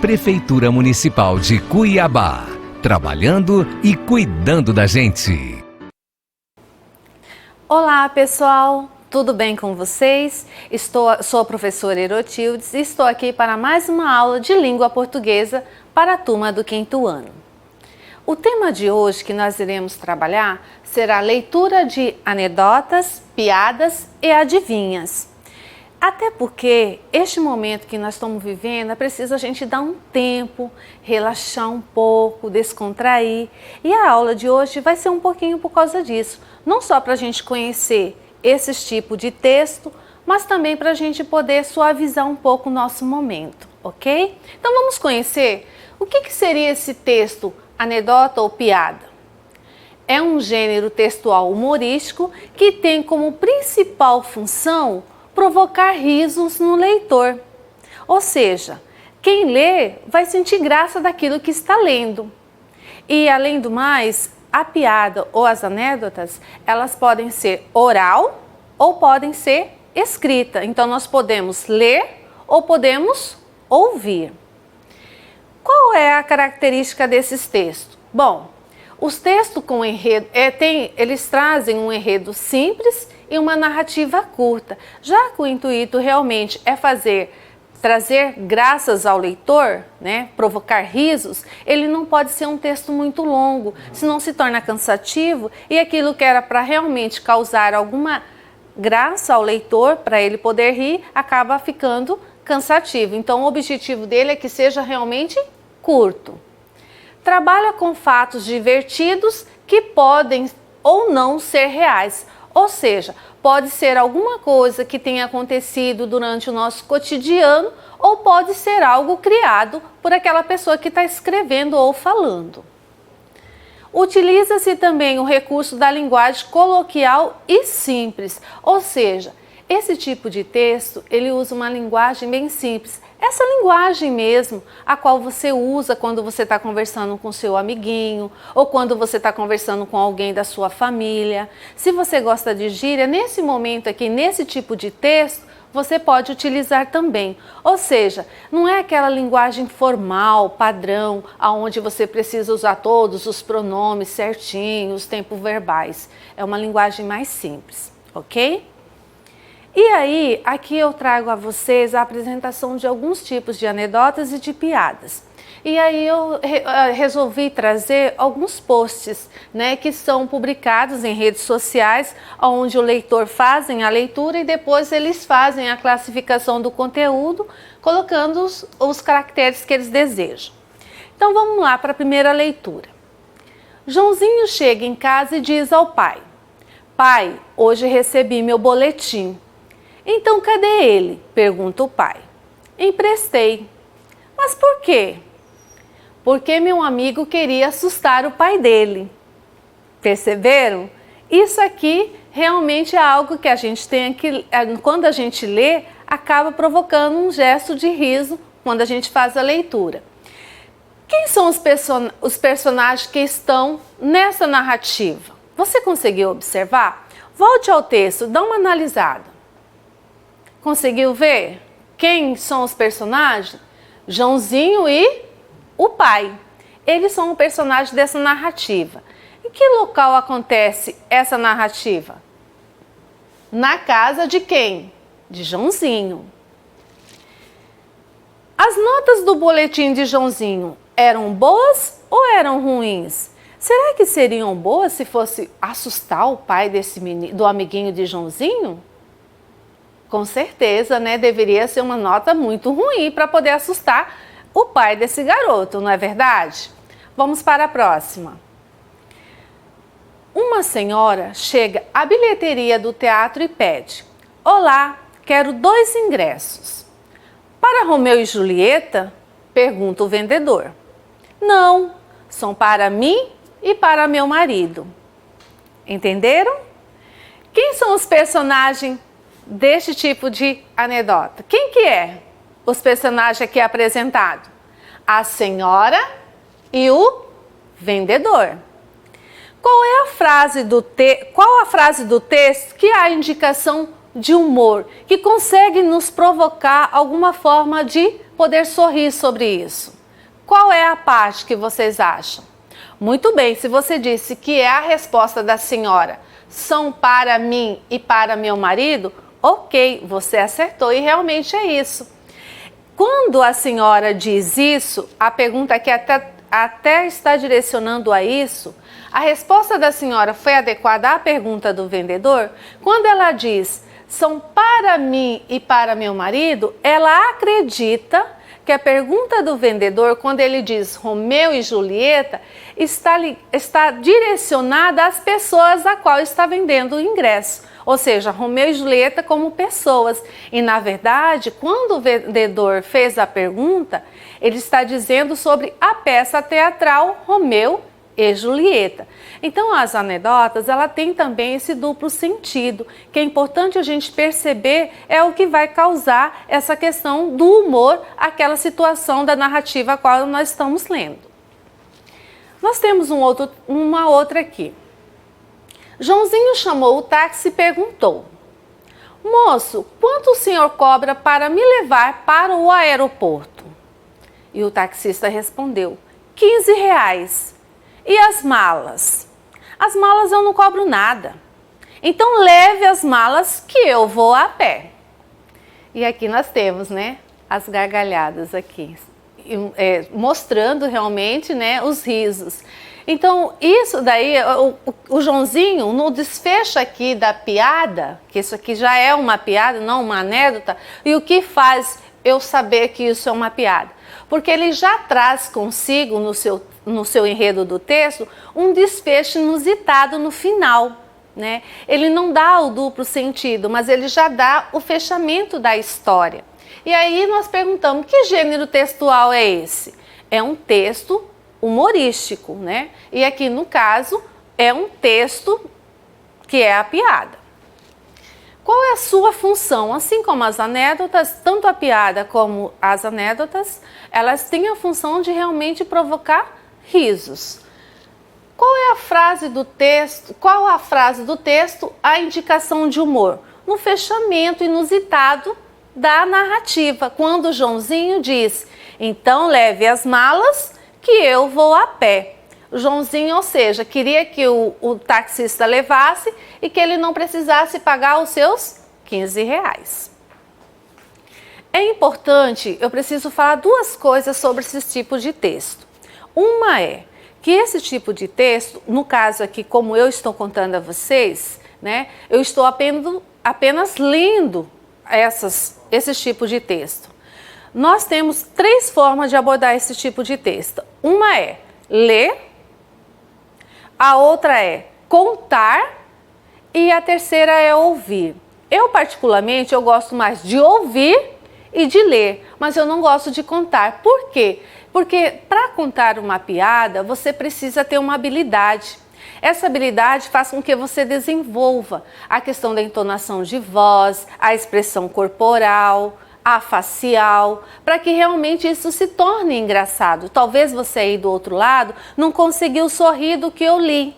Prefeitura Municipal de Cuiabá, trabalhando e cuidando da gente. Olá, pessoal! Tudo bem com vocês? Sou a professora Erotildes e estou aqui para mais uma aula de língua portuguesa para a turma do 5º ano. O tema de hoje que nós iremos trabalhar será a leitura de anedotas, piadas e adivinhas. Até porque este momento que nós estamos vivendo é preciso a gente dar um tempo, relaxar um pouco, descontrair. E a aula de hoje vai ser um pouquinho por causa disso. Não só para a gente conhecer esses tipos de texto, mas também para a gente poder suavizar um pouco o nosso momento, ok? Então vamos conhecer o que seria esse texto, anedota ou piada. É um gênero textual humorístico que tem como principal função provocar risos no leitor. Ou seja, quem lê vai sentir graça daquilo que está lendo. E além do mais, a piada ou as anedotas, elas podem ser oral ou podem ser escrita. Então nós podemos ler ou podemos ouvir. Qual é a característica desses textos? Bom, os textos com enredo, eles trazem um enredo simples e uma narrativa curta. Já que o intuito realmente é trazer graças ao leitor, né, provocar risos, ele não pode ser um texto muito longo, senão se torna cansativo e aquilo que era para realmente causar alguma graça ao leitor, para ele poder rir, acaba ficando cansativo. Então o objetivo dele é que seja realmente curto. Trabalha com fatos divertidos que podem ou não ser reais. Ou seja, pode ser alguma coisa que tenha acontecido durante o nosso cotidiano ou pode ser algo criado por aquela pessoa que está escrevendo ou falando. Utiliza-se também o recurso da linguagem coloquial e simples, ou seja, esse tipo de texto, ele usa uma linguagem bem simples. Essa linguagem mesmo, a qual você usa quando você está conversando com seu amiguinho ou quando você está conversando com alguém da sua família. Se você gosta de gíria, nesse momento aqui, nesse tipo de texto, você pode utilizar também. Ou seja, não é aquela linguagem formal, padrão, onde você precisa usar todos os pronomes certinhos, os tempos verbais. É uma linguagem mais simples, ok? E aí, aqui eu trago a vocês a apresentação de alguns tipos de anedotas e de piadas. E aí eu resolvi trazer alguns posts, né, que são publicados em redes sociais, onde o leitor fazem a leitura e depois eles fazem a classificação do conteúdo, colocando os caracteres que eles desejam. Então vamos lá para a primeira leitura. Joãozinho chega em casa e diz ao pai: "Pai, hoje recebi meu boletim." "Então cadê ele?" pergunta o pai. "Emprestei." "Mas por quê?" "Porque meu amigo queria assustar o pai dele." Perceberam? Isso aqui realmente é algo que a gente tem que, quando a gente lê, acaba provocando um gesto de riso quando a gente faz a leitura. Quem são os personagens que estão nessa narrativa? Você conseguiu observar? Volte ao texto, dá uma analisada. Conseguiu ver quem são os personagens? Joãozinho e o pai. Eles são o personagem dessa narrativa. Em que local acontece essa narrativa? Na casa de quem? De Joãozinho. As notas do boletim de Joãozinho eram boas ou eram ruins? Será que seriam boas se fosse assustar o pai do amiguinho de Joãozinho? Com certeza, né? Deveria ser uma nota muito ruim para poder assustar o pai desse garoto, não é verdade? Vamos para a próxima. Uma senhora chega à bilheteria do teatro e pede: "Olá, quero 2 ingressos." "Para Romeu e Julieta?" pergunta o vendedor. "Não, são para mim e para meu marido." Entenderam? Quem são os personagens deste tipo de anedota? Quem que é os personagens aqui apresentados? A senhora e o vendedor. Qual a frase do texto que há indicação de humor que consegue nos provocar alguma forma de poder sorrir sobre isso? Qual é a parte que vocês acham? Muito bem, se você disse que é a resposta da senhora, são para mim e para meu marido, ok, você acertou e realmente é isso. Quando a senhora diz isso, a pergunta que até está direcionando a isso, a resposta da senhora foi adequada à pergunta do vendedor? Quando ela diz, são para mim e para meu marido, ela acredita que a pergunta do vendedor, quando ele diz Romeu e Julieta, está direcionada às pessoas a qual está vendendo o ingresso. Ou seja, Romeu e Julieta como pessoas. E, na verdade, quando o vendedor fez a pergunta, ele está dizendo sobre a peça teatral Romeu e Julieta. Então, as anedotas, ela tem também esse duplo sentido, que é importante a gente perceber é o que vai causar essa questão do humor, aquela situação da narrativa a qual nós estamos lendo. Nós temos uma outra aqui. Joãozinho chamou o táxi e perguntou, moço, quanto o senhor cobra para me levar para o aeroporto? E o taxista respondeu, R$15. E as malas? As malas eu não cobro nada. Então leve as malas que eu vou a pé. E aqui nós temos, né, as gargalhadas aqui, mostrando realmente, né, os risos. Então isso daí, o Joãozinho, no desfecho aqui da piada, que isso aqui já é uma piada, não uma anedota, e o que faz eu saber que isso é uma piada? Porque ele já traz consigo no seu enredo do texto um desfecho inusitado no final, né? Ele não dá o duplo sentido, mas ele já dá o fechamento da história. E aí nós perguntamos, que gênero textual é esse? É um texto humorístico, né? E aqui no caso é um texto que é a piada. Qual é a sua função? Assim como as anedotas, tanto a piada como as anedotas, elas têm a função de realmente provocar risos. Qual é a frase do texto? Qual a frase do texto? A indicação de humor. No fechamento inusitado da narrativa, quando o Joãozinho diz, então leve as malas que eu vou a pé. O Joãozinho, ou seja, queria que o taxista levasse e que ele não precisasse pagar os seus R$15. É importante, eu preciso falar duas coisas sobre esse tipo de texto. Uma é que esse tipo de texto, no caso aqui, como eu estou contando a vocês, né, eu estou apenas lendo esses tipos de texto. Nós temos 3 formas de abordar esse tipo de texto. Uma é ler, a outra é contar e a terceira é ouvir. Eu, particularmente, eu gosto mais de ouvir e de ler, mas eu não gosto de contar. Por quê? Porque para contar uma piada, você precisa ter uma habilidade. Essa habilidade faz com que você desenvolva a questão da entonação de voz, a expressão corporal, a facial, para que realmente isso se torne engraçado. Talvez você aí do outro lado não conseguiu sorrir do que eu li,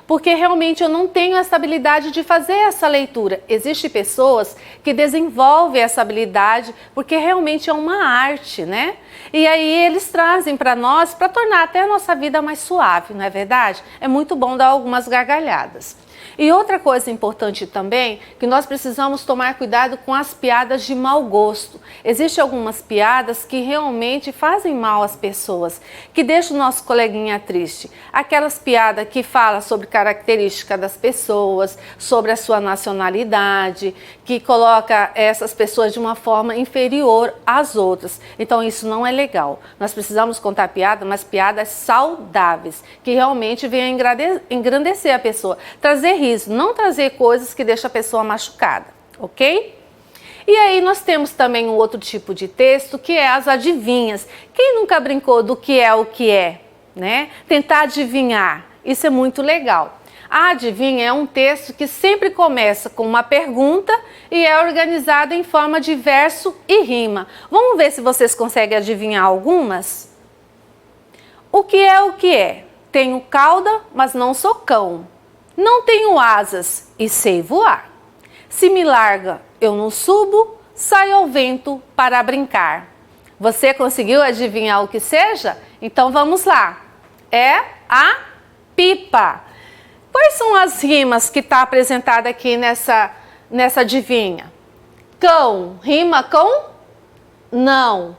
porque realmente eu não tenho essa habilidade de fazer essa leitura. Existem pessoas que desenvolvem essa habilidade porque realmente é uma arte, né? E aí eles trazem para nós para tornar até a nossa vida mais suave, não é verdade? É muito bom dar algumas gargalhadas. E outra coisa importante também, que nós precisamos tomar cuidado com as piadas de mau gosto. Existem algumas piadas que realmente fazem mal às pessoas, que deixam o nosso coleguinha triste. Aquelas piadas que falam sobre característica das pessoas, sobre a sua nacionalidade, que coloca essas pessoas de uma forma inferior às outras. Então isso não é legal. Nós precisamos contar piadas, mas piadas saudáveis, que realmente venham engrandecer a pessoa, trazer riso, não trazer coisas que deixam a pessoa machucada, ok? E aí nós temos também um outro tipo de texto, que é as adivinhas. Quem nunca brincou do que é o que é, né? Tentar adivinhar, isso é muito legal. A adivinha é um texto que sempre começa com uma pergunta e é organizado em forma de verso e rima. Vamos ver se vocês conseguem adivinhar algumas? O que é o que é? Tenho cauda, mas não sou cão. Não tenho asas e sei voar. Se me larga, eu não subo, saio ao vento para brincar. Você conseguiu adivinhar o que seja? Então vamos lá. É a pipa. Quais são as rimas que está apresentada aqui nessa adivinha? Cão, rima com não.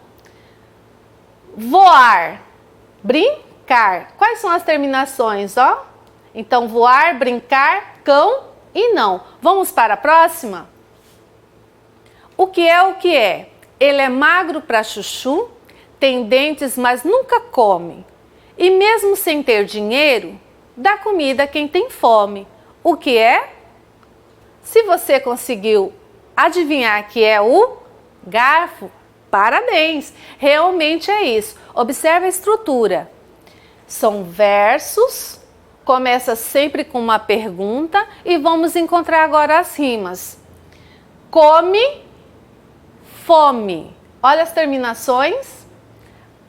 Voar, brincar. Quais são as terminações, ó? Então, voar, brincar, cão e não. Vamos para a próxima? O que é o que é? Ele é magro para chuchu, tem dentes, mas nunca come. E mesmo sem ter dinheiro, dá comida a quem tem fome. O que é? Se você conseguiu adivinhar que é o garfo, parabéns! Realmente é isso. Observe a estrutura. São versos, começa sempre com uma pergunta e vamos encontrar agora as rimas. Come, fome. Olha as terminações.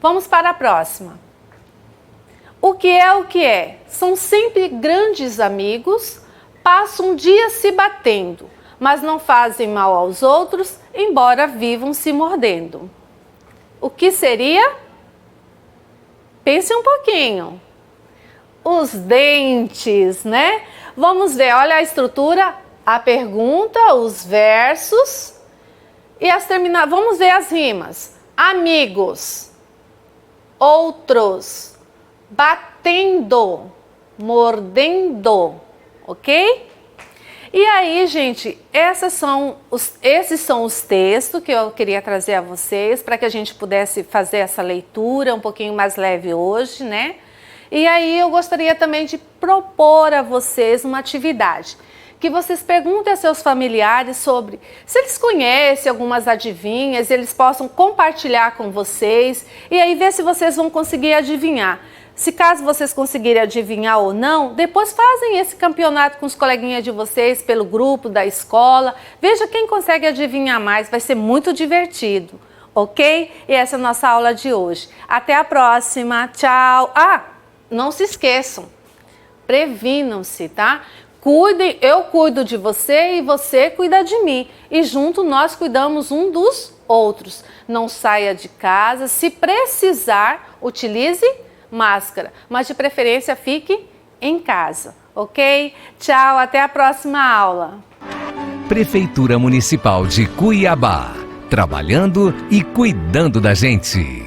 Vamos para a próxima. O que é o que é? São sempre grandes amigos, passam um dia se batendo, mas não fazem mal aos outros, embora vivam se mordendo. O que seria? Pense um pouquinho. Os dentes, né? Vamos ver, olha a estrutura, a pergunta, os versos e as terminações. Vamos ver as rimas. Amigos, outros, batendo, mordendo, ok? E aí, gente, esses são os textos que eu queria trazer a vocês para que a gente pudesse fazer essa leitura um pouquinho mais leve hoje, né? E aí eu gostaria também de propor a vocês uma atividade, que vocês perguntem a seus familiares sobre se eles conhecem algumas adivinhas, eles possam compartilhar com vocês e aí ver se vocês vão conseguir adivinhar. Se caso vocês conseguirem adivinhar ou não, depois fazem esse campeonato com os coleguinhas de vocês pelo grupo da escola. Veja quem consegue adivinhar mais, vai ser muito divertido, ok? E essa é a nossa aula de hoje. Até a próxima, tchau! Ah, não se esqueçam, previnam-se, tá? Cuidem, eu cuido de você e você cuida de mim. E junto nós cuidamos um dos outros. Não saia de casa, se precisar, utilize máscara, mas de preferência fique em casa, ok? Tchau, até a próxima aula. Prefeitura Municipal de Cuiabá, trabalhando e cuidando da gente.